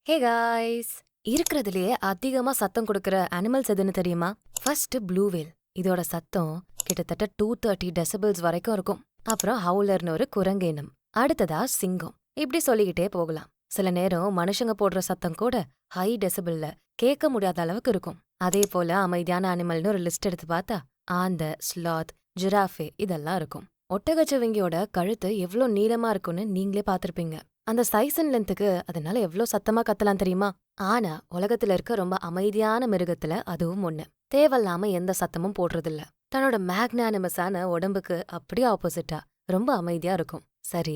Hey guys, இருக்கிறதுலயே அதிகமா சத்தம் கொடுக்கிற அனிமல்ஸ் எதுன்னு தெரியுமா? First blue whale. இதோட சத்தம் கிட்டத்தட்ட 230 டெசிபிள்ஸ் வரைக்கும் இருக்கும். அப்புறம் ஹவுலர்னு ஒரு குரங்கு இனம். அடுத்ததா சிங்கம். இப்படி சொல்லிக்கிட்டே போகலாம். சில நேரம் மனுஷங்க போடுற சத்தம் கூட ஹை டெசிபிள்ல கேட்க முடியாத அளவுக்கு இருக்கும். அதே போல அமைதியான அனிமல்னு ஒரு லிஸ்ட் எடுத்து பார்த்தா ஆந்தை, ஸ்லாத், ஜிராஃபே இதெல்லாம் இருக்கும். ஒட்டகச்சிவிங்கியோட கழுத்து எவ்வளோ நீளமா இருக்கும்னு நீங்களே பார்த்திருப்பீங்க. அந்த சைஸ் அண்ட் லென்த்துக்கு அதனால எவ்வளோ சத்தமா கத்தலாம் தெரியுமா? ஆனா உலகத்துல இருக்க ரொம்ப அமைதியான மிருகத்துல அதுவும் ஒண்ணு. தேவையில்லாம எந்த சத்தமும் போடுறதில்ல. தன்னோட மேக்னானிமஸான உடம்புக்கு அப்படியே ஆப்போசிட்டா ரொம்ப அமைதியா இருக்கும். சரி,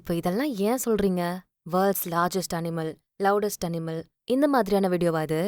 இப்போ இதெல்லாம் ஏன் சொல்றீங்க? World's largest animal, loudest animal இந்த மாதிரியான வீடியோவா இது?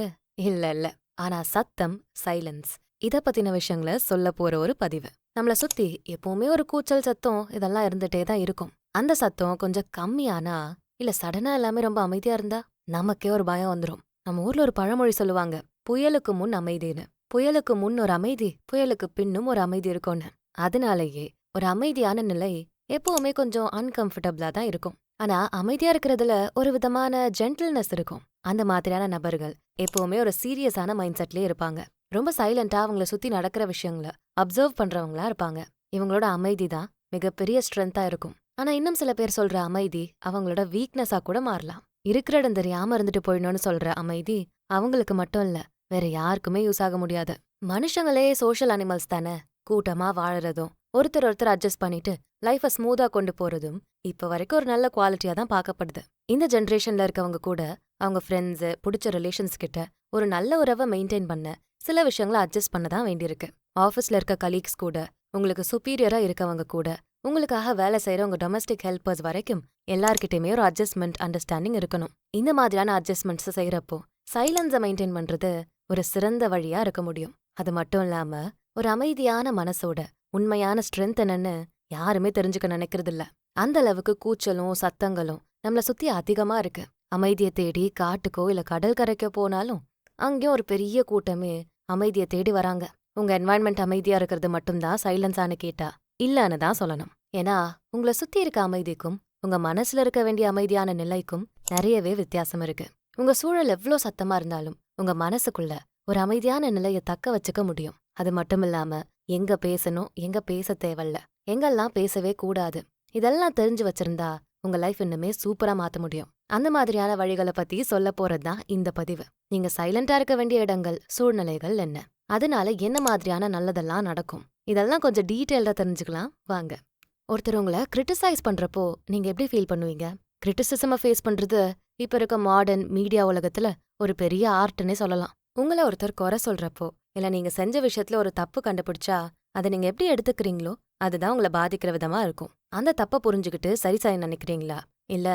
இல்ல. ஆனா சத்தம், சைலன்ஸ் இத பத்தின விஷயங்களை சொல்ல போற ஒரு பதிவு. நம்மள சுத்தி எப்பவுமே ஒரு கூச்சல் சத்தம் இதெல்லாம் இருந்துட்டே தான் இருக்கும். அந்த சத்தம் கொஞ்சம் கம்மியானா, இல்ல சடனா எல்லாமே ரொம்ப அமைதியா இருந்தா நமக்கே ஒரு பயம் வந்துரும். நம்ம ஊர்ல ஒரு பழமொழி சொல்லுவாங்க, புயலுக்கு முன் அமைதின்னு. புயலுக்கு முன் ஒரு அமைதி, புயலுக்கு பின்னும் ஒரு அமைதி இருக்கும்னு. அதனாலேயே ஒரு அமைதியான நிலை எப்பவுமே கொஞ்சம் அன்கம்ஃபர்டபிளா தான் இருக்கும். ஆனா அமைதியா இருக்கிறதுல ஒரு விதமான ஜென்டில்னஸ் இருக்கும். அந்த மாதிரியான நபர்கள் எப்பவுமே ஒரு சீரியஸான மைண்ட் செட்லயே இருப்பாங்க. ரொம்ப சைலண்டா அவங்கள சுத்தி நடக்கிற விஷயங்களை அப்சர்வ் பண்றவங்களா இருப்பாங்க. இவங்களோட அமைதி தான் மிகப்பெரிய ஸ்ட்ரென்த்தா இருக்கும். ஆனா இன்னும் சில பேர் சொல்ற அமைதி அவங்களோட வீக்னஸா கூட மாறலாம். இருக்கிற இடம் தெரியாம இருந்துட்டு போயிடணும்னு சொல்ற அமைதி அவங்களுக்கு மட்டும் இல்ல, வேற யாருக்குமே யூஸ் ஆக முடியாது. மனுஷங்களே சோஷியல் அனிமல்ஸ் தானே. கூட்டமா வாழறதும் ஒருத்தர் அட்ஜஸ்ட் பண்ணிட்டு லைஃப ஸ்மூதா கொண்டு போறதும் இப்ப வரைக்கும் ஒரு நல்ல குவாலிட்டியா தான் பார்க்கப்படுது. இந்த ஜென்ரேஷன்ல இருக்கவங்க கூட அவங்க ஃப்ரெண்ட்ஸ், பிடிச்ச ரிலேஷன்ஸ் கிட்ட ஒரு நல்ல உறவை மெயின்டைன் பண்ண சில விஷயங்களை அட்ஜஸ்ட் பண்ண தான் வேண்டியிருக்கு. ஆஃபீஸ்ல இருக்க கலீக்ஸ் கூட, உங்களுக்கு சுப்பீரியரா இருக்கவங்க கூட, உங்களுக்காக வேலை செய்யற உங்க டொமஸ்டிக் ஹெல்பர்ஸ் வரைக்கும் எல்லார்கிட்டயுமே ஒரு அட்ஜஸ்ட்மெண்ட், அண்டர்ஸ்டாண்டிங் இருக்கணும். இந்த மாதிரியான அட்ஜஸ்ட்மெண்ட்ஸ் செய்யறப்போ சைலன்ஸை மெயின்டைன் பண்றது ஒரு சிறந்த வழியா இருக்க முடியும். அது மட்டும் இல்லாம ஒரு அமைதியான மனசோட உண்மையான ஸ்ட்ரென்த் என்னன்னு யாருமே தெரிஞ்சுக்க நினைக்கிறது இல்ல. அந்த அளவுக்கு கூச்சலும் சத்தங்களும் நம்மள சுத்தி அதிகமா இருக்கு. அமைதியை தேடி காட்டுக்கோ இல்ல கடல் கரைக்கோ போனாலும் அங்கேயும் ஒரு பெரிய கூட்டமே அமைதியை தேடி வராங்க. உங்க என்வாயன்மெண்ட் அமைதியா இருக்கிறது மட்டும்தான் சைலன்ஸானு கேட்டா இல்லன்னு தான் சொல்லணும். ஏன்னா உங்களை சுத்தி இருக்க அமைதிக்கும் உங்க மனசுல இருக்க வேண்டிய அமைதியான நிலைக்கும் நிறையவே வித்தியாசம் இருக்கு. உங்க சூழல் எவ்வளோ சத்தமா இருந்தாலும் உங்க மனசுக்குள்ள ஒரு அமைதியான நிலையை தக்க வச்சுக்க முடியும். அது மட்டும் இல்லாம எங்க பேசணும், எங்க பேச தேவையில்ல, எங்கெல்லாம் பேசவே கூடாது, இதெல்லாம் தெரிஞ்சு வச்சிருந்தா உங்க லைஃப் இன்னுமே சூப்பரா மாத்த முடியும். அந்த மாதிரியான வழிகளை பத்தி சொல்ல போறதுதான் இந்த பதிவு. நீங்க சைலண்டா இருக்க வேண்டிய இடங்கள், சூழ்நிலைகள் என்ன, அதனால என்ன மாதிரியான நல்லதெல்லாம் நடக்கும், இதெல்லாம் கொஞ்சம் டீட்டெயில்டா தெரிஞ்சுக்கலாம் வாங்க. ஒருத்தர் உங்களை கிரிட்டிசைஸ் பண்றப்போ நீங்க எப்படி ஃபீல் பண்ணுவீங்க? கிரிட்டிசிசமை ஃபேஸ் பண்றது இப்ப இருக்க மாடர்ன் மீடியா உலகத்துல ஒரு பெரிய ஆர்ட்னே சொல்லலாம். உங்களை ஒருத்தர் குறை சொல்றப்போ இல்ல நீங்க செஞ்ச விஷயத்துல ஒரு தப்பு கண்டுபிடிச்சா அதை நீங்க எப்படி எடுத்துக்கிறீங்களோ அதுதான் உங்களை பாதிக்கிற விதமா இருக்கும். அந்த தப்பை புரிஞ்சுக்கிட்டு சரி செய்ய நினைக்கிறீங்களா, இல்ல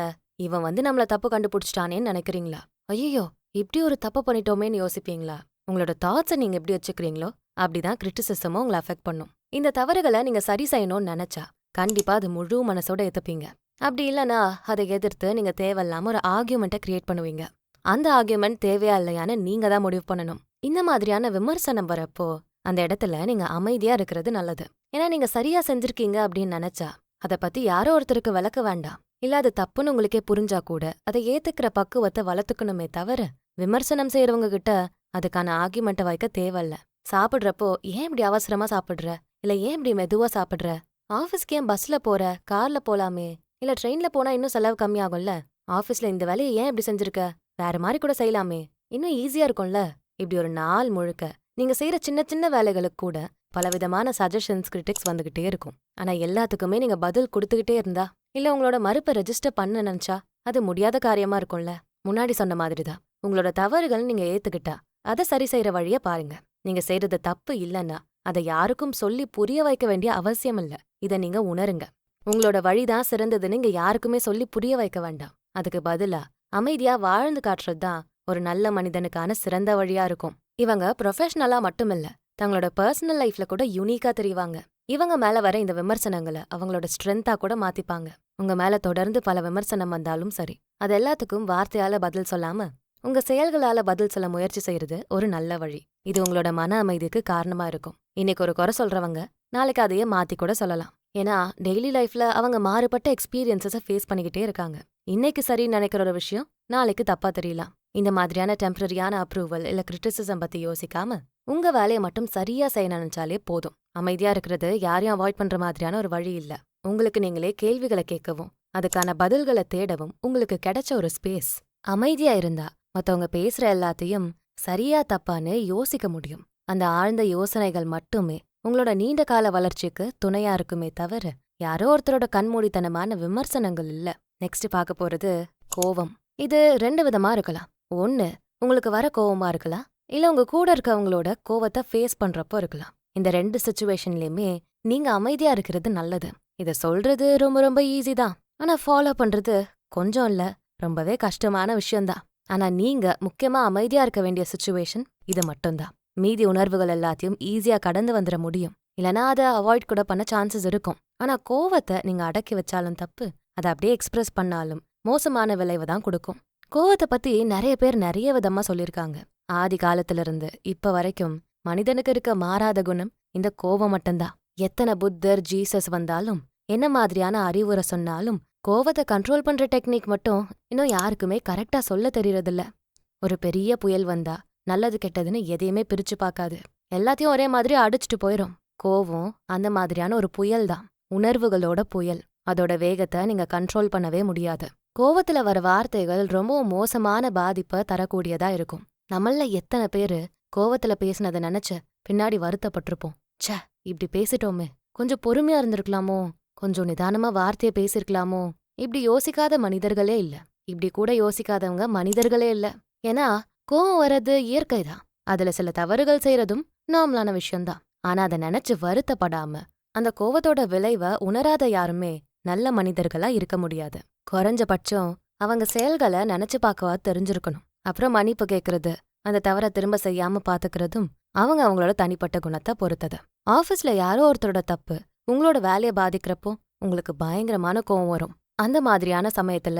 இவன் நம்மள தப்பு கண்டுபிடிச்சிட்டானேன்னு நினைக்கிறீங்களா? ஐயோ இப்படி ஒரு தப்பு பண்ணிட்டோமேன்னு யோசிப்பீங்களா? உங்களோட தாட்ஸை நீங்க எப்படி வச்சுக்கிறீங்களோ அப்படிதான் கிரிட்டிசிசமும் உங்களை அஃபெக்ட் பண்ணும். இந்த தவறுகளை நீங்க சரி செய்யணும்னு நினைச்சா கண்டிப்பா அது முழு மனசோட ஏத்துப்பீங்க. அப்படி இல்லனா அதை எதிர்த்து நீங்க தேவையில்லாம ஒரு ஆர்கியூமெண்ட்டை கிரியேட் பண்ணுவீங்க. அந்த ஆர்கியூமெண்ட் தேவையா இல்லையான்னு நீங்க தான் முடிவு பண்ணணும். இந்த மாதிரியான விமர்சனம் வரப்போ அந்த இடத்துல நீங்க அமைதியா இருக்கிறது நல்லது. ஏன்னா நீங்க சரியா செஞ்சிருக்கீங்க அப்படின்னு நினைச்சா அதை பத்தி யாரோ ஒருத்தருக்கு விளக்க வேண்டாம். இல்ல அது தப்புன்னு உங்களுக்கே புரிஞ்சா கூட அதை ஏத்துக்கிற பக்குவத்தை வளர்த்துக்கணுமே தவிர விமர்சனம் செய்யறவங்க கிட்ட அதுக்கான ஆர்கியூமெண்ட்டை வைக்க தேவையில்ல. சாப்பிடுறப்போ ஏன் இப்படி அவசரமா சாப்பிடுற, இல்ல ஏன் இப்படி மெதுவா சாப்பிடுற, ஆஃபீஸ்க்கு ஏன் பஸ்ல போற, கார்ல போலாமே, இல்ல ட்ரெயின்ல போனா இன்னும் செலவு கம்மியாகும்ல, ஆஃபீஸ்ல இந்த வேலையை ஏன் இப்படி செஞ்சிருக்க, வேற மாதிரி கூட செய்யலாமே, இன்னும் ஈஸியா இருக்கும்ல. இப்படி ஒரு நாள் முழுக்க நீங்க செய்யற சின்ன சின்ன வேலைகளுக்கு கூட பலவிதமான சஜஷன்ஸ், கிரிட்டிக்ஸ் வந்துகிட்டே இருக்கும். ஆனா எல்லாத்துக்குமே நீங்க பதில் கொடுத்துக்கிட்டே இருந்தா, இல்ல உங்களோட மறுப்பை ரெஜிஸ்டர் பண்ண நினைச்சா அது முடியாத காரியமா இருக்கும்ல. முன்னாடி சொன்ன மாதிரிதான் உங்களோட தவறுகள் நீங்க ஏத்துக்கிட்டா அதை சரி செய்யற வழிய பாருங்க. நீங்க செய்யறது தப்பு இல்லைன்னா அதை யாருக்கும் சொல்லி புரிய வைக்க வேண்டிய அவசியம் இல்ல. இதை நீங்க உணருங்க. உங்களோட வழிதான் சிறந்ததுன்னு நீங்க யாருக்குமே சொல்லி புரிய வைக்க வேண்டாம். அதுக்கு பதிலா அமைதியா வாழ்ந்து காட்டுறதுதான் ஒரு நல்ல மனிதனுக்கான சிறந்த வழியா இருக்கும். இவங்க ப்ரொஃபஷனலா மட்டுமில்ல, தங்களோட பர்சனல் லைஃப்ல கூட யூனிக்கா தெரிவாங்க. இவங்க மேல வர இந்த விமர்சனங்களை அவங்களோட ஸ்ட்ரென்த்தா கூட மாத்திப்பாங்க. உங்க மேல தொடர்ந்து பல விமர்சனம் வந்தாலும் சரி, அது எல்லாத்துக்கும் வார்த்தையால பதில் சொல்லாம உங்க செயல்களால பதில் சொல்ல முயற்சி செய்யறது ஒரு நல்ல வழி. இது உங்களோட மன அமைதிக்கு காரணமா இருக்கும். இன்னைக்கு ஒரு குறை சொல்றவங்க நாளைக்கு அதையே மாத்தி கூட சொல்லலாம். ஏன்னா டெய்லி லைஃப்ல அவங்க மாறுபட்ட எக்ஸ்பீரியன்ஸஸை ஃபேஸ் பண்ணிக்கிட்டே இருக்காங்க. இன்னைக்கு சரின்னு நினைக்கிற ஒரு விஷயம் நாளைக்கு தப்பா தெரியலாம். இந்த மாதிரியான டெம்பரரியான அப்ரூவல் இல்ல கிரிட்டிசிசம் பத்தி யோசிக்காம உங்க வேலையை மட்டும் சரியா செய்ய நினைச்சாலே போதும். அமைதியா இருக்கிறது யாரையும் அவாய்ட் பண்ற மாதிரியான ஒரு வழி இல்ல. உங்களுக்கு நீங்களே கேள்விகளை கேட்கவும் அதுக்கான பதில்களை தேடவும் உங்களுக்கு கிடைச்ச ஒரு ஸ்பேஸ். அமைதியா இருந்தா மத்தவங்க பேசுற எல்லாத்தையும் சரியா தப்பான்னு யோசிக்க முடியும். அந்த ஆழ்ந்த யோசனைகள் மட்டுமே உங்களோட நீண்ட கால வளர்ச்சிக்கு துணையா இருக்குமே தவிர யாரோ ஒருத்தரோட கண்மூடித்தனமான விமர்சனங்கள் இல்ல. நெக்ஸ்ட் பார்க்க போறது கோவம். இது 2 விதமா இருக்கலாம். ஒன்னு, உங்களுக்கு வர கோவமா இருக்கலாம், இல்ல உங்க கூட இருக்கவங்களோட கோவத்தை ஃபேஸ் பண்றப்போ இருக்கலாம். இந்த 2 சிச்சுவேஷன்லயுமே நீங்க அமைதியா இருக்கிறது நல்லது. இத சொல்றது ரொம்ப ரொம்ப ஈஸி தான். ஆனா ஃபாலோ பண்றது கொஞ்சம் இல்ல, ரொம்பவே கஷ்டமான விஷயம்தான். ஆனா நீங்க முக்கியமா அமைதியா இருக்க வேண்டிய சிச்சுவேஷன் இது மட்டும்தான். மீதி உணர்வுகள் எல்லாத்தையும் ஈஸியா கடந்து வந்துட முடியும். இல்லனா அதை அவாய்ட் கூட பண்ண சான்சஸ் இருக்கும். ஆனா கோவத்தை நீங்க அடக்கி வச்சாலும் தப்பு, அதை அப்படியே எக்ஸ்பிரஸ் பண்ணாலும் மோசமான விளைவை தான் கொடுக்கும். கோவத்தை பத்தி நிறைய பேர் நிறைய விதமா சொல்லியிருக்காங்க. ஆதி காலத்துல இருந்து இப்ப வரைக்கும் மனிதனுக்கு இருக்க மாறாத குணம் இந்த கோவம் மட்டும்தான். எத்தனை புத்தர் ஜீசஸ் வந்தாலும் என்ன மாதிரியான அறிவுரை சொன்னாலும் கோவத்தை கண்ட்ரோல் பண்ற டெக்னிக் மட்டும் இன்னும் யாருக்குமே கரெக்டா சொல்ல தெரியறதில்ல. ஒரு பெரிய புயல் வந்தா நல்லது கெட்டதுன்னு எதையுமே பிரிச்சு பார்க்காது, எல்லாத்தையும் ஒரே மாதிரி அடிச்சுட்டு போயிரும். கோவம் அந்த மாதிரியான ஒரு புயல் தான், உணர்வுகளோட புயல். அதோட வேகத்தை நீங்க கண்ட்ரோல் பண்ணவே முடியாது. கோவத்துல வர வார்த்தைகள் ரொம்ப மோசமான பாதிப்பை தரக்கூடியதா இருக்கும். நம்மள எத்தனை பேரு கோவத்துல பேசினதை நினைச்சு பின்னாடி வருத்தப்பட்டிருப்போம். ச்சே, இப்படி பேசிட்டோமே, கொஞ்சம் பொறுமையா இருந்திருக்கலாமோ, கொஞ்சம் நிதானமா வார்த்தையை பேசிருக்கலாமோ. இப்படி யோசிக்காத மனிதர்களே இல்ல. இப்படி கூட யோசிக்காதவங்க மனிதர்களே இல்ல. ஏன்னா கோவம் வர்றது இயற்கைதான். அதுல சில தவறுகள் செய்யறதும் நார்மலான விஷயம்தான். ஆனா அதை நினைச்சு வருத்தப்படாம அந்த கோவத்தோட விளைவை உணராத யாருமே நல்ல மனிதர்களா இருக்க முடியாது. குறைஞ்சபட்சம் அவங்க செயல்களை நினைச்சு பார்க்கவா தெரிஞ்சிருக்கணும். அப்புறம் மன்னிப்பு கேட்கறது, அந்த தவறை திரும்ப செய்யாம பாத்துக்கிறதும் அவங்களோட தனிப்பட்ட குணத்தை பொறுத்தது. ஆபீஸ்ல யாரோ ஒருத்தரோட தப்பு உங்களோட வேலையை பாதிக்கிறப்போ உங்களுக்கு பயங்கரமான கோவம் வரும். அந்த மாதிரியான சமயத்துல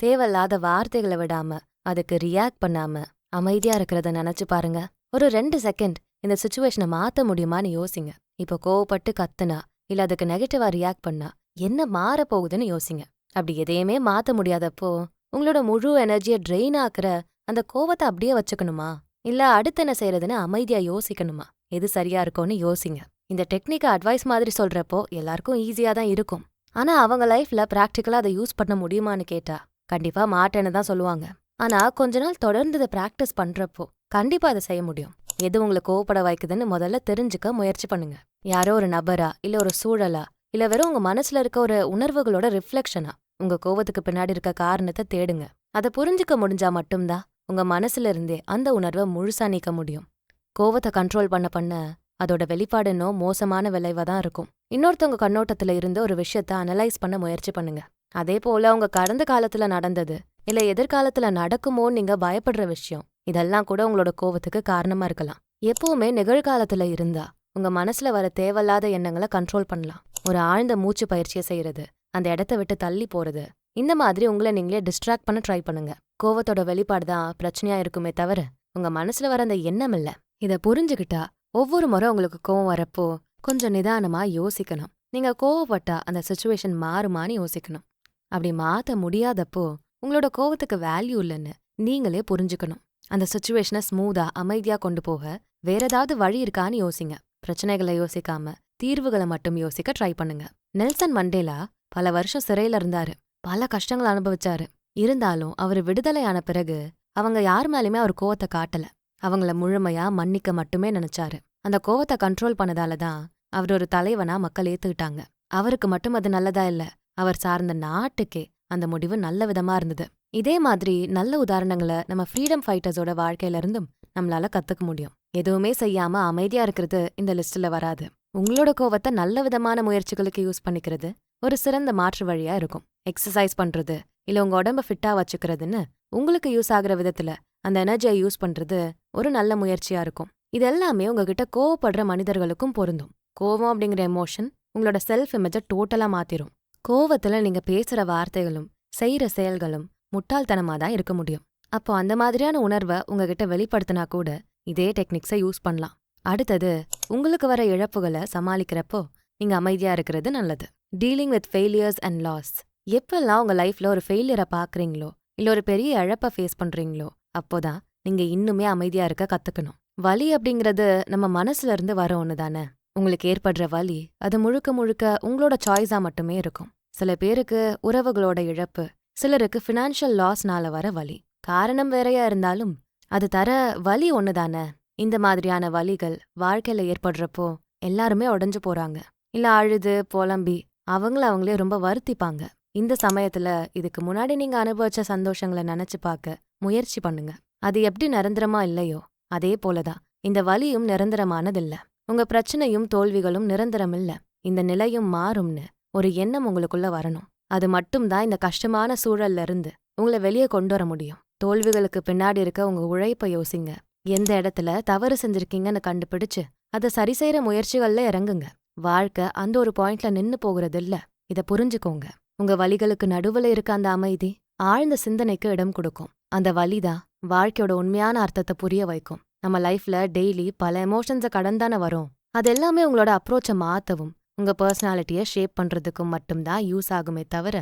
தேவையில்லாத வார்த்தைகளை விடாம அதுக்கு ரியாக்ட் பண்ணாம அமைதியா இருக்கிறத நினைச்சு பாருங்க. ஒரு 2 செகண்ட் இந்த சிச்சுவேஷனை மாத்த முடியுமான்னு யோசிங்க. இப்போ கோவப்பட்டு கத்துனா இல்ல அதுக்கு நெகட்டிவா ரியாக்ட் பண்ணா என்ன மாற போகுதுன்னு யோசிங்க. அப்படி எதையுமே மாத்த முடியாதப்போ உங்களோட முழு எனர்ஜியை ட்ரெயின் ஆக்குற அந்த கோவத்தை அப்படியே வச்சுக்கணுமா, இல்ல அடுத்து என்ன செய்யறதுன்னு அமைதியா யோசிக்கணுமா? எது சரியா இருக்கும்னு யோசிங்க. இந்த டெக்னிக்கை அட்வைஸ் மாதிரி சொல்றப்போ எல்லாருக்கும் ஈஸியா தான் இருக்கும். ஆனா அவங்க லைஃப்ல பிராக்டிக்கலா அதை யூஸ் பண்ண முடியுமான்னு கேட்டா கண்டிப்பா மாட்டேன்னு தான் சொல்லுவாங்க. ஆனா கொஞ்ச நாள் தொடர்ந்து இதை பிராக்டிஸ் பண்றப்போ கண்டிப்பா அதை செய்ய முடியும். எது உங்களை கோவப்பட வைக்குதுன்னு முதல்ல தெரிஞ்சுக்க முயற்சி பண்ணுங்க. யாரோ ஒரு நபரா இல்ல ஒரு சூழலா இல்ல வெறும் உங்க மனசுல இருக்க ஒரு உணர்வுகளோட ரிஃப்ளெக்ஷனா உங்க கோவத்துக்கு பின்னாடி இருக்க காரணத்தை தேடுங்க. அதை புரிஞ்சுக்க முடிஞ்சா மட்டும்தான் உங்க மனசுல இருந்தே அந்த உணர்வை முழுசா நீக்க முடியும். கோவத்தை கண்ட்ரோல் பண்ண அதோட வெளிப்பாடு இன்னும் மோசமான விளைவா தான் இருக்கும். இன்னொருத்தவங்க கண்ணோட்டத்துல இருந்து ஒரு விஷயத்த அனலைஸ் பண்ண முயற்சி பண்ணுங்க. அதே போல உங்க கடந்த காலத்துல நடந்தது இல்ல எதிர்காலத்துல நடக்குமோன்னு நீங்க பயப்படுற விஷயம் இதெல்லாம் கூட உங்களோட கோவத்துக்கு காரணமா இருக்கலாம். எப்பவுமே நிகழ்காலத்துல இருந்தா உங்க மனசுல வர தேவையில்லாத எண்ணங்களை கண்ட்ரோல் பண்ணலாம். ஒரு ஆழ்ந்த மூச்சு பயிற்சியை செய்யறது, அந்த இடத்த விட்டு தள்ளி போறது, இந்த மாதிரி உங்களை நீங்களே டிஸ்ட்ராக்ட் பண்ண ட்ரை பண்ணுங்க. கோவத்தோட வெளிப்பாடு தான் பிரச்சனையா இருக்குமே தவிர உங்க மனசுல வர அந்த எண்ணம் இல்ல. இத புரிஞ்சுக்கிட்டா ஒவ்வொரு முறை உங்களுக்கு கோவம் வரப்போ கொஞ்சம் நிதானமா யோசிக்கணும். நீங்க கோவப்பட்டா அந்த சிச்சுவேஷன் மாறுமான்னு யோசிக்கணும். அப்படி மாத்த முடியாதப்போ உங்களோட கோவத்துக்கு வேல்யூ இல்லைன்னு நீங்களே புரிஞ்சுக்கணும். அந்த சிச்சுவேஷனை ஸ்மூதா அமைதியா கொண்டு போக வேற ஏதாவது வழி இருக்கான்னு யோசிங்க. பிரச்சனைகளை யோசிக்காம தீர்வுகளை மட்டும் யோசிக்க ட்ரை பண்ணுங்க. நெல்சன் மண்டேலா பல வருஷம் சிறையில இருந்தாரு, பல கஷ்டங்களை அனுபவிச்சாரு. இருந்தாலும் அவர் விடுதலையான பிறகு அவங்க யார் மேலுமே அவர் கோவத்தை காட்டல. அவங்கள முழுமையா மன்னிக்க மட்டுமே நினைச்சாரு. அந்த கோவத்தை கண்ட்ரோல் பண்ணதாலதான் அவர் ஒரு தலைவனா மக்கள் ஏத்துக்கிட்டாங்க. அவருக்கு மட்டும் அது நல்லதா இல்ல, அவர் சார்ந்த நாட்டுக்கே அந்த முடிவு நல்ல விதமா இருந்தது. இதே மாதிரி நல்ல உதாரணங்களை நம்ம ஃப்ரீடம் ஃபைட்டர்ஸோட வாழ்க்கையில இருந்தும் நம்மளால கத்துக்க முடியும். எதுவுமே செய்யாம அமைதியா இருக்கிறது இந்த லிஸ்ட்ல வராது. உங்களோட கோவத்தை நல்ல விதமான முயற்சிகளுக்கு யூஸ் பண்ணிக்கிறது ஒரு சிறந்த மாற்று வழியா இருக்கும். எக்ஸசைஸ் பண்றது இல்ல உங்க உடம்ப ஃபிட்டா வச்சுக்கிறதுன்னு உங்களுக்கு யூஸ் ஆகுற விதத்துல அந்த எனர்ஜியை யூஸ் பண்றது ஒரு நல்ல முயற்சியா இருக்கும். இது எல்லாமே உங்ககிட்ட கோவப்படுற மனிதர்களுக்கும் பொருந்தும். கோவம் அப்படிங்கிற எமோஷன் உங்களோட செல்ஃப் இமேஜை டோட்டலா மாத்திரும். கோவத்துல நீங்க பேசுற வார்த்தைகளும் செய்யற செயல்களும் முட்டாள்தனமா தான் இருக்க முடியும். அப்போ அந்த மாதிரியான உணர்வை உங்ககிட்ட வெளிப்படுத்தினா கூட இதே டெக்னிக்ஸை யூஸ் பண்ணலாம். அடுத்தது, உங்களுக்கு வர இழப்புகளை சமாளிக்கிறப்போ நீங்க அமைதியா இருக்கிறது நல்லது. Dealing with failures and loss எப்பெல்லாம் உங்க லைஃப்ல ஒரு ஃபெயிலியரை பாக்குறீங்களோ இல்ல ஒரு பெரிய இழப்பை ஃபேஸ் பண்றீங்களோ அப்போதான் நீங்க இன்னுமே அமைதியா இருக்க கத்துக்கணும். வலி அப்படிங்கறது நம்ம மனசுல இருந்து வர ஒண்ணு தானே. உங்களுக்கு ஏற்படுற வலி அது முழுக்க முழுக்க உங்களோட சாய்ஸா மட்டுமே இருக்கும். சில பேருக்கு உறவுகளோட இழப்பு, சிலருக்கு ஃபினான்ஷியல் லாஸ்னால வர வலி. காரணம் வேறையா இருந்தாலும் அது தர வலி ஒண்ணுதானே. இந்த மாதிரியான வலிகள் வாழ்க்கையில ஏற்படுறப்போ எல்லாருமே உடைஞ்சு போறாங்க. இல்ல அழுது புலம்பி அவங்களே ரொம்ப வருத்திப்பாங்க. இந்த சமயத்துல இதுக்கு முன்னாடி நீங்க அனுபவிச்ச சந்தோஷங்களை நினைச்சு பார்க்க முயற்சி பண்ணுங்க. அது எப்படி நிரந்தரமா இல்லையோ அதே போலதான் இந்த வலியும் நிரந்தரமானதில்ல. உங்க பிரச்சனையும் தோல்விகளும் நிரந்தரம் இல்ல. இந்த நிலையும் மாறும்னு ஒரு எண்ணம் உங்களுக்குள்ள வரணும். அது மட்டும்தான் இந்த கஷ்டமான சூழல்ல இருந்து உங்களை வெளியே கொண்டு வர முடியும். தோல்விகளுக்கு பின்னாடி இருக்க உங்க உழைப்பை யோசிங்க. எந்த இடத்துல தவறு செஞ்சிருக்கீங்கன்னு கண்டுபிடிச்சு அதை சரி செய்யற முயற்சிகள்ல இறங்குங்க. வாழ்க்கை அந்த ஒரு பாயிண்ட்ல நின்னு போகிறது இல்ல. இத புரிஞ்சுக்கோங்க. உங்க வலிகளுக்கு நடுவுல இருக்க அந்த அமைதி ஆழ்ந்த சிந்தனைக்கு இடம் கொடுக்கும். அந்த வலிதான் வாழ்க்கையோட உண்மையான அர்த்தத்தை புரிய வைக்கும். நம்ம லைஃப்ல டெய்லி பல எமோஷன்ஸை கடந்தானே வரும். அது எல்லாமே உங்களோட அப்ரோச்சை மாத்தவும் உங்க பர்சனாலிட்டியை ஷேப் பண்றதுக்கும் மட்டும்தான் யூஸ் ஆகுமே தவிர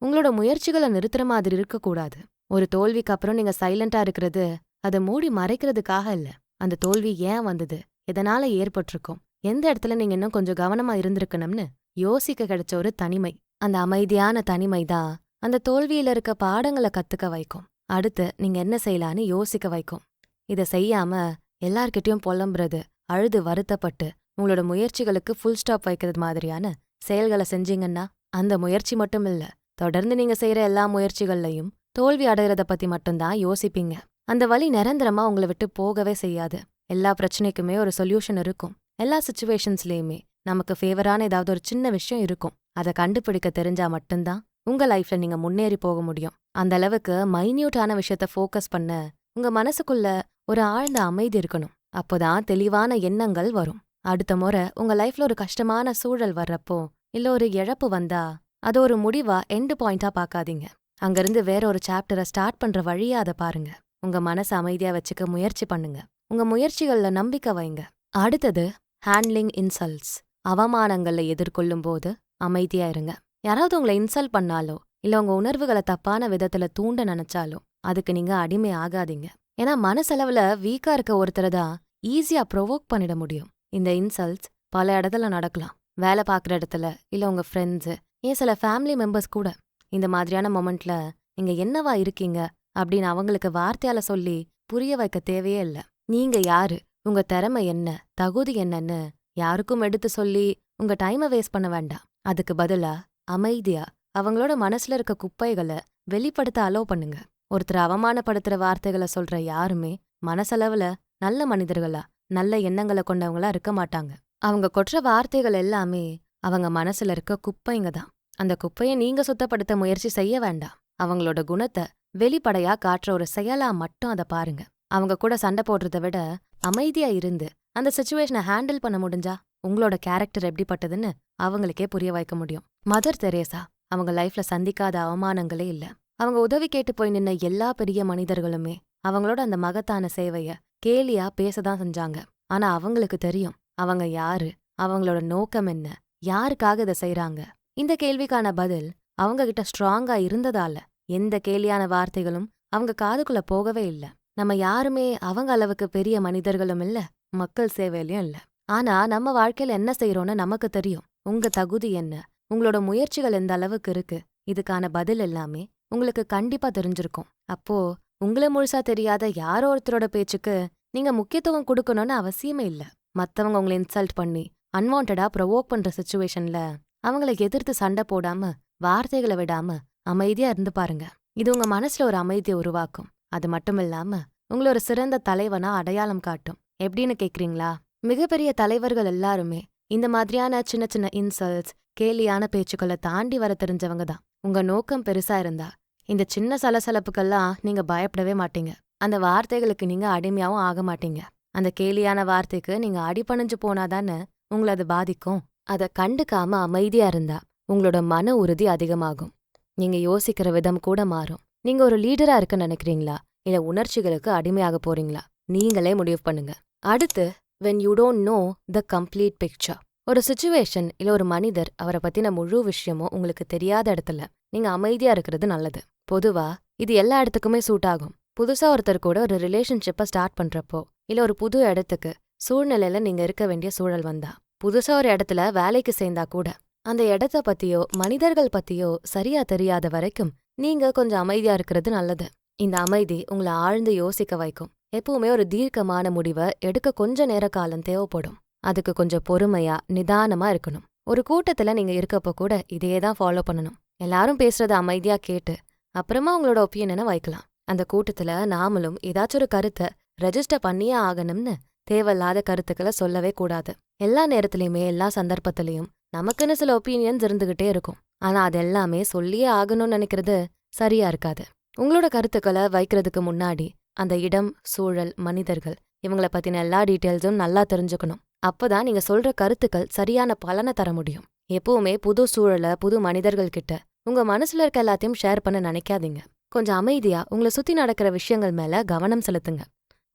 உங்களோட முயற்சிகளை நிறுத்துற மாதிரி இருக்கக்கூடாது. ஒரு தோல்விக்கு அப்புறம் நீங்க சைலண்டா இருக்கிறது அதை மூடி மறைக்கிறதுக்காக இல்ல. அந்த தோல்வி ஏன் வந்தது, எதனால ஏற்பட்டிருக்கும், எந்த இடத்துல நீங்க இன்னும் கொஞ்சம் கவனமா இருந்திருக்கணும்னு யோசிக்க கிடைச்ச ஒரு தனிமை. அந்த அமைதியான தனிமை தான் அந்த தோல்வியில இருக்க பாடங்களை கத்துக்க வைக்கும். அடுத்து நீங்க என்ன செய்யலான்னு யோசிக்க வைக்கும். இதை செய்யாம எல்லார்கிட்டயும் புலம்புறது, அழுது வருத்தப்பட்டு உங்களோட முயற்சிகளுக்கு ஃபுல் ஸ்டாப் வைக்கிறது மாதிரியான செயல்களை செஞ்சீங்கன்னா அந்த முயற்சி மட்டும் இல்ல, தொடர்ந்து நீங்க செய்யற எல்லா முயற்சிகள்லையும் தோல்வி அடையறத பத்தி மட்டும்தான் யோசிப்பீங்க. அந்த வலி நிரந்தரமா உங்களை விட்டு போகவே செய்யாது. எல்லா பிரச்சனைக்குமே ஒரு சொல்யூஷன் இருக்கும். எல்லா சிச்சுவேஷன்ஸ்லயுமே நமக்கு ஃபேவரான ஏதாவது ஒரு சின்ன விஷயம் இருக்கும். அதை கண்டுபிடிக்க தெரிஞ்சா மட்டும்தான் உங்க லைஃப்ல நீங்க முன்னேறி போக முடியும். அந்த அளவுக்கு மைன்யூட்டான விஷயத்த ஃபோக்கஸ் பண்ண உங்க மனசுக்குள்ள ஒரு ஆழ்ந்த அமைதி இருக்கணும். அப்போதான் தெளிவான எண்ணங்கள் வரும். அடுத்த முறை உங்க லைஃப்ல ஒரு கஷ்டமான சூழல் வர்றப்போ இல்ல ஒரு இழப்பு வந்தா அது ஒரு முடிவா எண்ட் பாயிண்டா பார்க்காதீங்க. அங்கிருந்து வேற ஒரு சாப்டரை ஸ்டார்ட் பண்ற வழியா அதை பாருங்க. உங்க மனசை அமைதியா வச்சுக்க முயற்சி பண்ணுங்க. உங்க முயற்சிகள்ல நம்பிக்கை வைங்க. அடுத்தது ஹேண்ட்லிங் இன்சல்ட்ஸ். அவமானங்களை எதிர்கொள்ளும் போது அமைதியா இருங்க. யாராவது உங்களை இன்சல்ட் பண்ணாலோ இல்ல உங்க உணர்வுகளை தப்பான விதத்துல தூண்ட நினைச்சாலோ அதுக்கு நீங்க அடிமை ஆகாதீங்க. ஏன்னா மனசளவுல வீக்கா இருக்க ஒருத்தரை தான் ஈஸியா ப்ரொவோக் பண்ணிட முடியும். இந்த இன்சல்ட்ஸ் பல இடத்துல நடக்கலாம். வேலை பார்க்குற இடத்துல இல்ல உங்க ஃப்ரெண்ட்ஸு, ஏன் சில ஃபேமிலி மெம்பர்ஸ் கூட. இந்த மாதிரியான மொமெண்ட்ல நீங்க என்னவா இருக்கீங்க அப்படின்னு அவங்களுக்கு வார்த்தையால சொல்லி புரிய வைக்க தேவையே இல்ல. நீங்க யாரு, உங்க திறமை என்ன, தகுதி என்னன்னு யாருக்கும் எடுத்து சொல்லி உங்க டைமை வேஸ்ட் பண்ண வேண்டாம். அதுக்கு பதிலா அமைதியா அவங்களோட மனசுல இருக்க குப்பைகளை வெளிப்படுத்த அலோவ் பண்ணுங்க. ஒருத்தர் அவமானப்படுத்துற வார்த்தைகளை சொல்ற யாருமே மனசளவுல நல்ல மனிதர்களா, நல்ல எண்ணங்களை கொண்டவங்களா இருக்க மாட்டாங்க. அவங்க கொற்ற வார்த்தைகள் எல்லாமே அவங்க மனசுல இருக்க குப்பைங்க தான். அந்த குப்பையை நீங்க சுத்தப்படுத்த முயற்சி செய்ய வேண்டாம். அவங்களோட குணத்தை வெளிப்படையா காட்டுற ஒரு செயலா மட்டும் அதை பாருங்க. அவங்க கூட சண்டை போடுறத விட அமைதியா இருந்து அந்த சிச்சுவேஷனை ஹேண்டில் பண்ண முடிஞ்சா உங்களோட கேரக்டர் எப்படிப்பட்டதுன்னு அவங்களுக்கே புரிய வைக்க முடியும். மதர் தெரேசா அவங்க லைஃப்ல சந்திக்காத அவமானங்களே இல்ல. அவங்க உதவி கேட்டு போய் நின்ன எல்லா பெரிய மனிதர்களுமே அவங்களோட அந்த மகத்தான சேவைய கேலியா பேசதான் செஞ்சாங்க. ஆனா அவங்களுக்கு தெரியும் அவங்க யாரு, அவங்களோட நோக்கம் என்ன, யாருக்காக இதை செய்றாங்க. இந்த கேள்விக்கான பதில் அவங்க கிட்ட ஸ்ட்ராங்கா இருந்ததால எந்த கேலியான வார்த்தைகளும் அவங்க காதுக்குள்ள போகவே இல்ல. நம்ம யாருமே அவங்க அளவுக்கு பெரிய மனிதர்களும் இல்ல, மக்கள் சேவையிலயும் இல்ல. ஆனா நம்ம வாழ்க்கையில என்ன செய்யறோம்னு நமக்கு தெரியும். உங்க தகுதி என்ன, உங்களோட முயற்சிகள் எந்த அளவுக்கு இருக்கு, இதுக்கான பதில் எல்லாமே உங்களுக்கு கண்டிப்பா தெரிஞ்சிருக்கும். அப்போ உங்களை முழுசா தெரியாத யாரோ ஒருத்தரோட பேச்சுக்கு நீங்க முக்கியத்துவம் கொடுக்கணும்னு அவசியமே இல்ல. மத்தவங்க உங்களை இன்சல்ட் பண்ணி அன்வான்டா ப்ரொவோக் பண்ற சிச்சுவேஷன்ல அவங்களை எதிர்த்து சண்டை போடாம வார்த்தைகளை விடாம அமைதியா இருந்து பாருங்க. இது உங்க மனசுல ஒரு அமைதியை உருவாக்கும். அது மட்டும் இல்லாம உங்களை ஒரு சிறந்த தலைவனா அடையாளம் காட்டும். எப்படின்னு கேக்குறீங்களா? மிகப்பெரிய தலைவர்கள் எல்லாருமே இந்த மாதிரியான சின்ன சின்ன இன்சல்ட்ஸ், கேலியான பேச்சுக்களை தாண்டி வர தெரிஞ்சவங்க தான். உங்க நோக்கம் பெருசா இருந்தா இந்த சின்ன சலசலப்புக்கெல்லாம் நீங்க பயப்படவே மாட்டீங்க. அந்த வார்த்தைகளுக்கு நீங்க அடிமையாவும் ஆக மாட்டீங்க. அந்த கேலியான வார்த்தைக்கு நீங்க அடிபணிஞ்சு போனாதானே உங்களை அது பாதிக்கும். அதை கண்டுக்காம அமைதியா இருந்தா உங்களோட மன உறுதி அதிகமாகும். நீங்க யோசிக்கிற விதம் கூட மாறும். நீங்க ஒரு லீடரா இருக்க நினைக்கிறீங்களா இல்ல உணர்ச்சிகளுக்கு அடிமையாக போறீங்களா? நீங்களே முடிவு பண்ணுங்க. அடுத்து when you don't know the complete picture. ஒரு சிச்சுவேஷன் இல்ல ஒரு மனிதர் அவரை பத்தின முழு விஷயமும் உங்களுக்கு தெரியாத இடத்துல நீங்க அமைதியா இருக்கிறது நல்லது. பொதுவா இது எல்லா இடத்துக்குமே சூட் ஆகும். புதுசா ஒருத்தர் கூட ஒரு ரிலேஷன்ஷிப்பை ஸ்டார்ட் பண்றப்போ இல்ல ஒரு புது இடத்துக்கு சூழ்நிலையில நீங்க இருக்க வேண்டிய சூழல் வந்தா, புதுசா ஒரு இடத்துல வேலைக்கு சேர்ந்தா கூட அந்த இடத்த பத்தியோ மனிதர்கள் பத்தியோ சரியா தெரியாத வரைக்கும் நீங்க கொஞ்சம் அமைதியா இருக்கிறது நல்லது. இந்த அமைதி உங்களை ஆழ்ந்து யோசிக்க வைக்கும். எப்பவுமே ஒரு தீர்க்கமான முடிவை எடுக்க கொஞ்ச நேர காலம் தேவைப்படும். அதுக்கு கொஞ்சம் பொறுமையா நிதானமா இருக்கணும். ஒரு கூட்டத்துல நீங்க இருக்கப்போ கூட இதையே தான் ஃபாலோ பண்ணணும். எல்லாரும் பேசுறத அமைதியா கேட்டு அப்புறமா உங்களோட ஒப்பீனியனை வைக்கலாம். அந்த கூட்டத்துல நாமளும் ஏதாச்சும் ஒரு கருத்தை ரெஜிஸ்டர் பண்ணியே ஆகணும்னு தேவையில்லாத கருத்துக்களை சொல்லவே கூடாது. எல்லா நேரத்திலயுமே எல்லா சந்தர்ப்பத்திலையும் நமக்குன்னு சில ஒப்பீனியன்ஸ் இருந்துகிட்டே இருக்கும். ஆனா அது எல்லாமே சொல்லியே ஆகணும்னு நினைக்கிறது சரியா இருக்காது. உங்களோட கருத்துக்களை வைக்கிறதுக்கு முன்னாடி அந்த இடம், சூழல், மனிதர்கள் இவங்கள பத்தின எல்லா டீட்டெயில்ஸும் நல்லா தெரிஞ்சுக்கணும். அப்பதான் நீங்க சொல்ற கருத்துக்கள் சரியான பலனை தர முடியும். எப்பவுமே புது சூழல புது மனிதர்கள் கிட்ட உங்க மனசுல இருக்க எல்லாத்தையும் ஷேர் பண்ண நினைக்காதீங்க. கொஞ்சம் அமைதியா உங்களை சுத்தி நடக்கிற விஷயங்கள் மேல கவனம் செலுத்துங்க.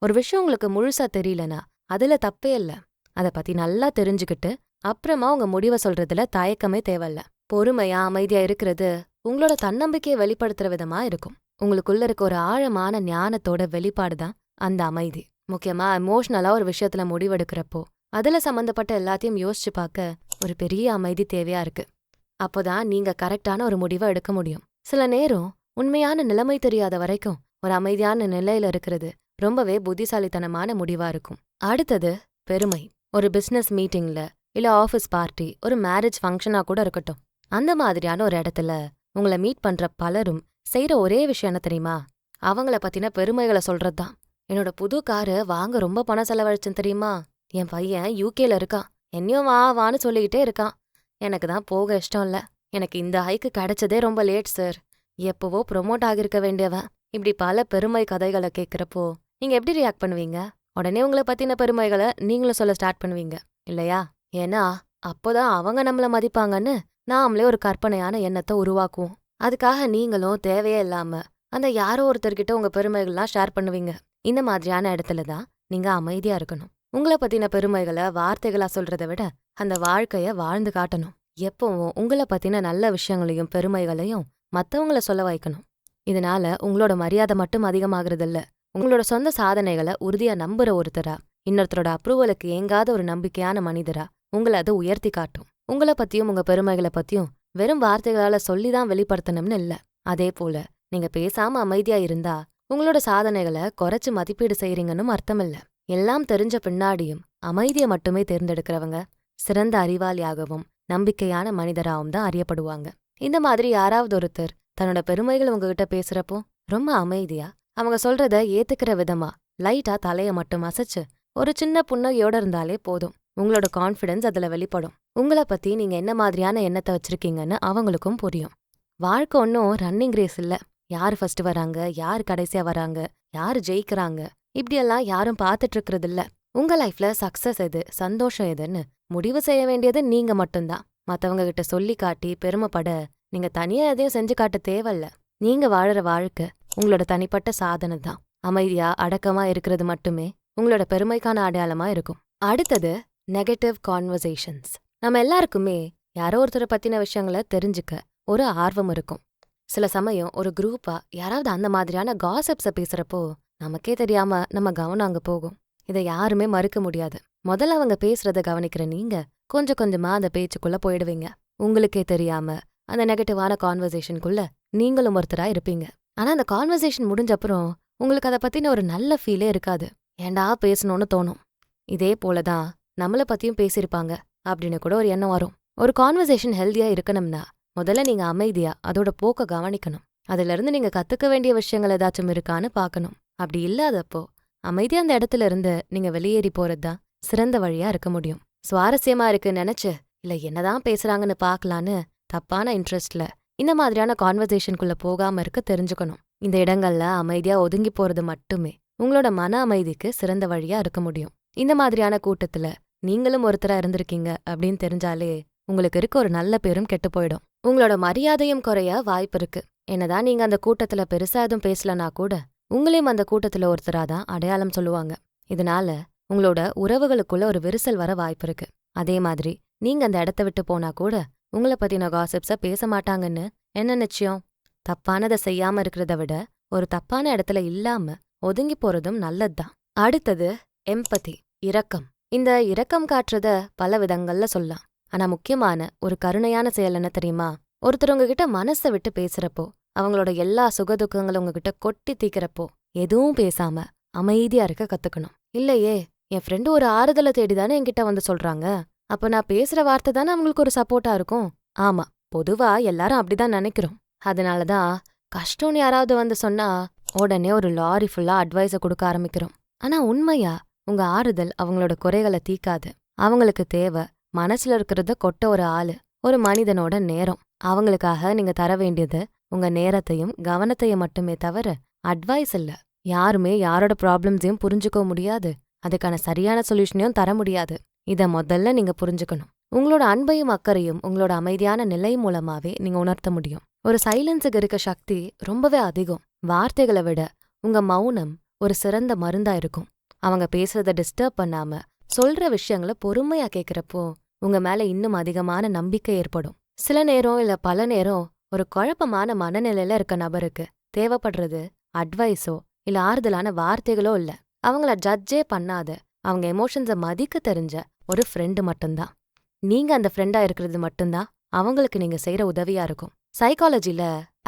ஒரு விஷயம் உங்களுக்கு முழுசா தெரியலனா அதுல தப்பே இல்ல. அதை பத்தி நல்லா தெரிஞ்சுக்கிட்டு அப்புறமா உங்க முடிவை சொல்றதுல தயக்கமே தேவையில்ல. பொறுமையா அமைதியா இருக்கிறது உங்களோட தன்னம்பிக்கையை வெளிப்படுத்துற விதமா இருக்கும். உங்களுக்குள்ள இருக்க ஒரு ஆழமான ஞானத்தோட வெளிப்பாடுதான் அந்த அமைதி. முக்கியமா எமோஷனலா ஒரு விஷயத்துல முடிவெடுக்கிறப்போ அதுல சம்பந்தப்பட்ட எல்லாத்தையும் யோசிச்சு பார்க்க ஒரு பெரிய அமைதி தேவையா இருக்கு. அப்போதான் நீங்க கரெக்டான ஒரு முடிவை எடுக்க முடியும். சில நேரம் உண்மையான நிலைமை தெரியாத வரைக்கும் ஒரு அமைதியான நிலையில இருக்கிறது ரொம்பவே புத்திசாலித்தனமான முடிவா இருக்கும். அடுத்தது பெருமை. ஒரு பிசினஸ் மீட்டிங்ல இல்ல ஆஃபீஸ் பார்ட்டி, ஒரு மேரேஜ் ஃபங்க்ஷனா கூட இருக்கட்டும், அந்த மாதிரியான ஒரு இடத்துல உங்களை மீட் பண்ற பலரும் செய்யற ஒரே விஷயம் என்ன தெரியுமா? அவங்கள பத்தின பெருமைகளை சொல்றதுதான். என்னோட புது காரு வாங்க ரொம்ப பணம் செலவழிச்சேன் தெரியுமா? என் பையன் யூகேல இருக்கான், என்னையும் வா வான்னு சொல்லிக்கிட்டே இருக்கான். எனக்கு தான் போக இஷ்டம் இல்ல. எனக்கு இந்த ஹைக்கு கிடைச்சதே ரொம்ப லேட் சார். எப்பவோ ப்ரொமோட் ஆகிருக்க வேண்டியவன். இப்படி பல பெருமை கதைகளை கேட்கிறப்போ நீங்க எப்படி ரியாக்ட் பண்ணுவீங்க? உடனே உங்களை பத்தின பெருமைகளை நீங்களும் சொல்ல ஸ்டார்ட் பண்ணுவீங்க இல்லையா? ஏன்னா அப்போதான் அவங்க நம்மள மதிப்பாங்கன்னு நாமளே ஒரு கற்பனையான எண்ணத்தை உருவாக்குவோம். அதுக்காக நீங்களும் தேவையே இல்லாம அந்த யாரோ ஒருத்தர்கிட்ட உங்க பெருமைகள்லாம் ஷேர் பண்ணுவீங்க. இந்த மாதிரியான இடத்துலதான் நீங்க அமைதியா இருக்கணும். உங்களை பத்தின பெருமைகளை வார்த்தைகளா சொல்றதை விட அந்த வாழ்க்கைய வாழ்ந்து காட்டணும். எப்பவும் உங்களை பத்தின நல்ல விஷயங்களையும் பெருமைகளையும் மத்தவங்கள சொல்ல வைக்கணும். இதனால உங்களோட மரியாதை மட்டும் அதிகமாகிறது இல்ல, உங்களோட சொந்த சாதனைகளை உறுதியா நம்புற ஒருத்தரா, இன்னொருத்தரோட அப்ரூவலுக்கு ஏங்காத ஒரு நம்பிக்கையான மனிதரா உங்களை அது உயர்த்தி காட்டும். உங்களை பத்தியும் உங்க பெருமைகளை பத்தியும் வெறும் வார்த்தைகளால சொல்லிதான் வெளிப்படுத்தணும்னு இல்ல. அதே போல நீங்க பேசாம அமைதியா இருந்தா உங்களோட சாதனைகளை குறைச்சு மதிப்பீடு செய்றீங்கன்னு அர்த்தம் இல்ல. எல்லாம் தெரிஞ்ச பின்னாடியும் அமைதியை மட்டுமே தேர்ந்தெடுக்கிறவங்க சிறந்த அறிவாளியாகவும் நம்பிக்கையான மனிதராகவும் தான் அறியப்படுவாங்க. இந்த மாதிரி யாராவது ஒருத்தர் தன்னோட பெருமைகள் உங்ககிட்ட பேசுறப்போ ரொம்ப அமைதியா அவங்க சொல்றத ஏத்துக்கிற விதமா லைட்டா தலைய மட்டும் அசைச்சு ஒரு சின்ன புன்னகையோட இருந்தாலே போதும். உங்களோட கான்ஃபிடன்ஸ் அதுல வெளிப்படும். உங்களை பத்தி நீங்க என்ன மாதிரியான எண்ணத்தை வச்சிருக்கீங்கன்னு அவங்களுக்கும் புரியும். வாழ்க்கை ஒன்னும் ரன்னிங் ரேஸ் இல்ல. யாரு ஃபர்ஸ்ட் வராங்க, யாரு கடைசியா வராங்க, யாரு ஜெயிக்கிறாங்க இப்படியெல்லாம் யாரும் பாத்துட்டு இருக்கிறது இல்ல. உங்க லைஃப்ல சக்சஸ் எது, சந்தோஷம் எதுன்னு முடிவு செய்ய வேண்டியது நீங்க மட்டும்தான். மத்தவங்க கிட்ட சொல்லி காட்டி பெருமைப்பட நீங்க தனியா எதையும் செஞ்சு காட்ட தேவையில்ல. நீங்க வாழற வாழ்க்கை உங்களோட தனிப்பட்ட சாதனை தான். அமைதியா அடக்கமா இருக்கிறது மட்டுமே உங்களோட பெருமைக்கான அடையாளமா இருக்கும். அடுத்தது நெகட்டிவ் கான்வர்சேஷன்ஸ். நம்ம எல்லாருக்குமே யாரோ ஒருத்தரை பத்தின விஷயங்களை தெரிஞ்சுக்க ஒரு ஆர்வம் இருக்கும். சில சமயம் ஒரு குரூப்பா யாராவது அந்த மாதிரியான காசிப்ஸை பேசுறப்போ நமக்கே தெரியாம நம்ம கவனம் அங்க போகும். இதை யாருமே மறுக்க முடியாது. முதல்ல அவங்க பேசுறத கவனிக்கிற நீங்க கொஞ்சம் கொஞ்சமா அந்த பேச்சுக்குள்ள போயிடுவீங்க. உங்களுக்கே தெரியாம அந்த நெகட்டிவான கான்வர்சேஷனுக்குள்ள நீங்களும் ஒருத்தரா இருப்பீங்க. ஆனா அந்த கான்வர்சேஷன் முடிஞ்சப்புறம் உங்களுக்கு அதை பத்தின ஒரு நல்ல ஃபீலே இருக்காது. ஏண்டா பேசணும்னு தோணும். இதே போலதான் நம்மள பத்தியும் பேசியிருப்பாங்க அப்படின்னு கூட ஒரு எண்ணம் வரும். ஒரு கான்வர்சேஷன் ஹெல்தியா இருக்கணும்னா முதல்ல நீங்க அமைதியா அதோட போக்க கவனிக்கணும். அதுல இருந்து நீங்க கத்துக்க வேண்டிய விஷயங்கள் ஏதாச்சும் இருக்கான்னு பாக்கணும். அப்படி இல்லாதப்போ அமைதியா அந்த இடத்துல இருந்து நீங்க வெளியேறி போறதுதான் சிறந்த வழியா இருக்க முடியும். சுவாரஸ்யமா இருக்குன்னு நினைச்சு இல்ல என்னதான் பேசுறாங்கன்னு பாக்கலான்னு தப்பான இன்ட்ரெஸ்ட்ல இந்த மாதிரியான கான்வர்சேஷனுக்குள்ள போகாம இருக்க தெரிஞ்சுக்கணும். இந்த இடங்கள்ல அமைதியா ஒதுங்கி போறது மட்டுமே உங்களோட மன அமைதிக்கு சிறந்த வழியா இருக்க முடியும். இந்த மாதிரியான கூட்டத்துல நீங்களும் ஒருத்தரா இருந்திருக்கீங்க அப்படின்னு தெரிஞ்சாலே உங்களுக்கு இருக்க ஒரு நல்ல பேரும் கெட்டு போயிடும். உங்களோட மரியாதையும் குறைய வாய்ப்பு இருக்கு. என்னதான் நீங்க அந்த கூட்டத்துல பெருசா எதுவும் பேசலனா கூட உங்களையும் அந்த கூட்டத்துல ஒருத்தராதான் அடையாளம் சொல்லுவாங்க. இதனால உங்களோட உறவுகளுக்குள்ள ஒரு விரிசல் வர வாய்ப்பு இருக்கு. அதே மாதிரி நீங்க அந்த இடத்த விட்டு போனா கூட உங்கள பத்தின காசிப்ஸ பேச மாட்டாங்கன்னு என்ன நிச்சயம்? தப்பானதை செய்யாம இருக்கிறத விட ஒரு தப்பான இடத்துல இல்லாம ஒதுங்கி போறதும் நல்லதுதான். அடுத்தது எம்பதி, இரக்கம். இந்த இரக்கம் காட்டுறத பல விதங்கள்ல சொல்லலாம். ஆனா முக்கியமான ஒரு கருணையான செயல் என்ன தெரியுமா? ஒருத்தர் உங்ககிட்ட மனசை விட்டு பேசுறப்போ, அவங்களோட எல்லா சுகதுக்கங்களும் உங்ககிட்ட கொட்டி தீக்கிறப்போ எதுவும் பேசாம அமைதியா இருக்க கத்துக்கணும். இல்லையே, என் ஃப்ரெண்டு ஒரு ஆறுதலை தேடிதானே என்கிட்ட வந்து சொல்றாங்க, அப்ப நான் பேசுற வார்த்தை தானே அவங்களுக்கு ஒரு சப்போர்ட்டா இருக்கும். ஆமா, பொதுவா எல்லாரும் அப்படிதான் நினைக்கிறோம். அதனாலதான் கஷ்டம்னு யாராவது வந்து சொன்னா உடனே ஒரு லாரி ஃபுல்லா அட்வைஸ கொடுக்க ஆரம்பிக்கிறோம். ஆனா உண்மையா உங்க ஆறுதல் அவங்களோட குறைகளை தீக்காது. அவங்களுக்கு தேவை மனசுல இருக்கிறத கொட்ட ஒரு ஆளு, ஒரு மனிதனோட நேரம். அவங்களுக்காக நீங்க தர வேண்டியது உங்க நேரத்தையும் கவனத்தையும் மட்டுமே தவிர அட்வைஸ் இல்ல. யாருமே யாரோட ப்ராப்ளம்ஸையும் புரிஞ்சுக்க முடியாது, அதுக்கான சரியான சொல்யூஷனையும் தர முடியாது. இத முதல்ல நீங்க புரிஞ்சுக்கணும். உங்களோட அன்பையும் அக்கறையும் உங்களோட அமைதியான நிலை மூலமாவே நீங்க உணர்த்த முடியும். ஒரு சைலன்ஸுக்கு இருக்க சக்தி ரொம்பவே அதிகம். வார்த்தைகளை விட உங்க மௌனம் ஒரு சிறந்த மருந்தா இருக்கும். அவங்க பேசுறத டிஸ்டர்ப் பண்ணாம சொல்ற விஷயங்களை பொறுமையா கேட்கிறப்போ உங்க மேல இன்னும் அதிகமான நம்பிக்கை ஏற்படும். சில நேரம் இல்ல பல நேரம் ஒரு குழப்பமான மனநிலையில இருக்க நபருக்கு தேவைப்படுறது அட்வைஸோ இல்ல ஆறுதலான வார்த்தைகளோ இல்ல, அவங்கள ஜட்ஜே பண்ணாத, அவங்க எமோஷன்ஸை மதிக்க தெரிஞ்ச ஒரு ஃப்ரெண்டு மட்டும்தான். நீங்க அந்த ஃப்ரெண்டா இருக்கிறது மட்டும்தான் அவங்களுக்கு நீங்க செய்யற உதவியா இருக்கும். சைக்காலஜில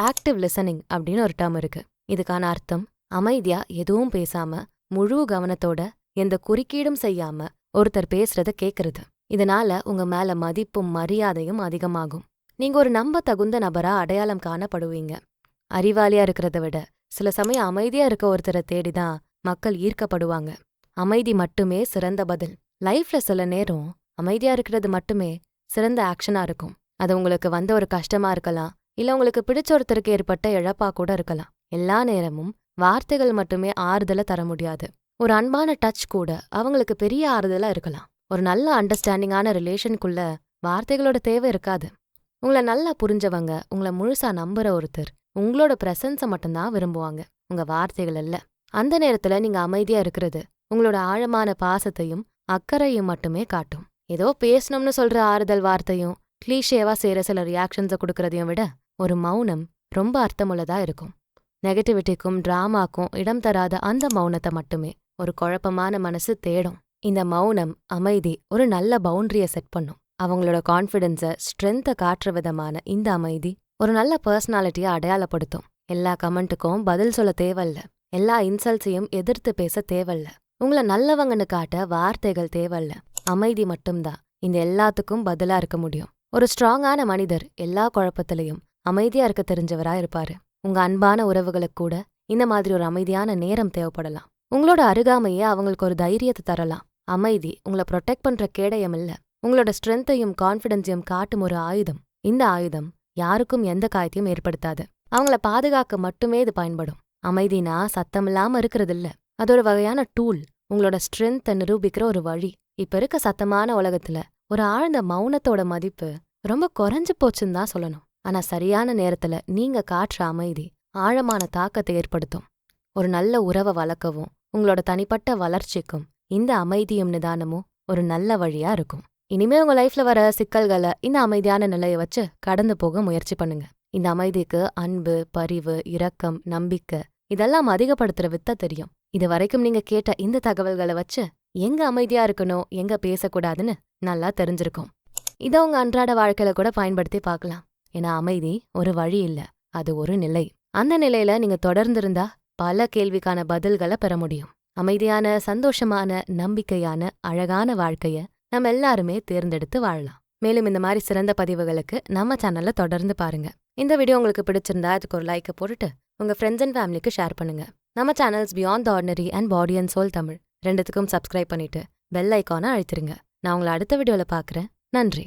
ஆக்டிவ் லிசனிங் அப்படின்னு ஒரு டேர்ம் இருக்கு. இதுக்கான அர்த்தம் அமைதியா எதுவும் பேசாம முழு கவனத்தோட எந்த குறுக்கீடும் செய்யாம ஒருத்தர் பேசுறத கேட்கறது. இதனால உங்க மேல மதிப்பும் மரியாதையும் அதிகமாகும். நீங்க ஒரு நம்ப தகுந்த நபரா அடையாளம் காணப்படுவீங்க. அறிவாளியா இருக்கிறத விட சில சமயம் அமைதியா இருக்க ஒருத்தரை தேடிதான் மக்கள் ஈர்க்கப்படுவாங்க. அமைதி மட்டுமே சிறந்த பதில். லைஃப்ல சில நேரம் அமைதியா இருக்கிறது மட்டுமே சிறந்த ஆக்ஷனா இருக்கும். அது உங்களுக்கு வந்த ஒரு கஷ்டமா இருக்கலாம், இல்ல உங்களுக்கு பிடிச்ச ஒருத்தருக்கு ஏற்பட்ட இழப்பா கூட இருக்கலாம். எல்லா நேரமும் வார்த்தைகள் மட்டுமே ஆறுதலை தர முடியாது. ஒரு அன்பான டச் கூட அவங்களுக்கு பெரிய ஆறுதலா இருக்கலாம். ஒரு நல்ல அண்டர்ஸ்டாண்டிங்கான ரிலேஷனுக்குள்ள வார்த்தைகளோட தேவை இருக்காது. உங்களை நல்லா புரிஞ்சவங்க, உங்களை முழுசா நம்புற ஒருத்தர் உங்களோட பிரசன்ஸை மட்டும்தான் விரும்புவாங்க, உங்க வார்த்தைகள் அல்ல. அந்த நேரத்துல நீங்க அமைதியா இருக்கிறது உங்களோட ஆழமான பாசத்தையும் அக்கறையும் மட்டுமே காட்டும். ஏதோ பேசணும்னு சொல்ற ஆறுதல் வார்த்தையும் கிளீஷேவா செய்யற சில ரியாக்ஷன்ஸை கொடுக்கறதையும் விட ஒரு மௌனம் ரொம்ப அர்த்தமுள்ளதா இருக்கும். நெகட்டிவிட்டிக்கும் டிராமாக்கும் இடம் தராத அந்த மௌனத்தை மட்டுமே ஒரு குழப்பமான மனசு தேடும். இந்த மௌனம் அமைதி ஒரு நல்ல பவுண்டரிய செட் பண்ணும். அவங்களோட கான்ஃபிடென்ஸை ஸ்ட்ரென்த்தை காட்டுற விதமான இந்த அமைதி ஒரு நல்ல பர்சனாலிட்டியை அடையாளப்படுத்தும். எல்லா கமெண்ட்டுக்கும் பதில் சொல்ல தேவையில்ல, எல்லா இன்சல்ட்ஸையும் எதிர்த்து பேச தேவையில்ல, உங்களை நல்லவங்கன்னு காட்ட வார்த்தைகள் தேவையில்ல. அமைதி மட்டும்தான் இந்த எல்லாத்துக்கும் பதிலா இருக்க முடியும். ஒரு ஸ்ட்ராங்கான மனிதர் எல்லா குழப்பத்திலையும் அமைதியா இருக்க தெரிஞ்சவரா இருப்பாரு. உங்க அன்பான உறவுகளுக்கு கூட இந்த மாதிரி ஒரு அமைதியான நேரம் தேவைப்படலாம். உங்களோட அருகாமையே அவங்களுக்கு ஒரு தைரியத்தை தரலாம். அமைதி உங்களை ப்ரொடெக்ட் பண்ற கேடயம் இல்ல, உங்களோட ஸ்ட்ரென்த்தையும் கான்ஃபிடென்ஸையும் காட்டும் ஒரு ஆயுதம். இந்த ஆயுதம் யாருக்கும் எந்த காயத்தையும் ஏற்படுத்தாது, அவங்கள பாதுகாக்க மட்டுமே இது பயன்படும். அமைதினா சத்தமில்லாம இருக்கிறது இல்ல, அது ஒரு வகையான டூல், உங்களோட ஸ்ட்ரென்த்தை நிரூபிக்கிற ஒரு வழி. இப்ப இருக்க சத்தமான உலகத்துல ஒரு ஆழ்ந்த மௌனத்தோட மதிப்பு ரொம்ப குறைஞ்சு போச்சுன்னு தான் சொல்லணும். ஆனா சரியான நேரத்துல நீங்க காட்டுற அமைதி ஆழமான தாக்கத்தை ஏற்படுத்தும். ஒரு நல்ல உறவை வளர்க்கவும் உங்களோட தனிப்பட்ட வளர்ச்சிக்கும் இந்த அமைதியும் நிதானமும் ஒரு நல்ல வழியா இருக்கும். இனிமே உங்க லைஃப்ல வர சிக்கல்களை இந்த அமைதியான நிலையை வச்சு கடந்து போக முயற்சி பண்ணுங்க. இந்த அமைதிக்கு அன்பு, பரிவு, இரக்கம், நம்பிக்கை இதெல்லாம் அதிகப்படுத்துற வித்த தெரியும். இது வரைக்கும் நீங்க கேட்ட இந்த தகவல்களை வச்சு எங்க அமைதியா இருக்கணும், எங்க பேசக்கூடாதுன்னு நல்லா தெரிஞ்சிருக்கும். இதை உங்க அன்றாட வாழ்க்கையில கூட பயன்படுத்தி பார்க்கலாம். ஏன்னா அமைதி ஒரு வழி இல்ல, அது ஒரு நிலை. அந்த நிலையில நீங்க தொடர்ந்து இருந்தா பல கேள்விக்கான பதில்களை பெற முடியும். அமைதியான, சந்தோஷமான, நம்பிக்கையான, அழகான வாழ்க்கைய நம்ம எல்லாருமே தேர்ந்தெடுத்து வாழலாம். மேலும் இந்த மாதிரி சிறந்த பதிவுகளுக்கு நம்ம சேனல்ல தொடர்ந்து பாருங்க. இந்த வீடியோ உங்களுக்கு பிடிச்சிருந்தா அதுக்கு ஒரு லைக்கை போட்டுட்டு உங்க ஃப்ரெண்ட்ஸ் அண்ட் ஃபேமிலிக்கு ஷேர் பண்ணுங்க. நம்ம channels beyond the ordinary and body and soul Tamil ரெண்டுத்துக்கும் சப்ஸ்கிரைப் பண்ணிட்டு பெல் ஐக்கானை அழுத்திருங்க. நான் உங்களை அடுத்த வீடியோல பார்க்குறேன். நன்றி.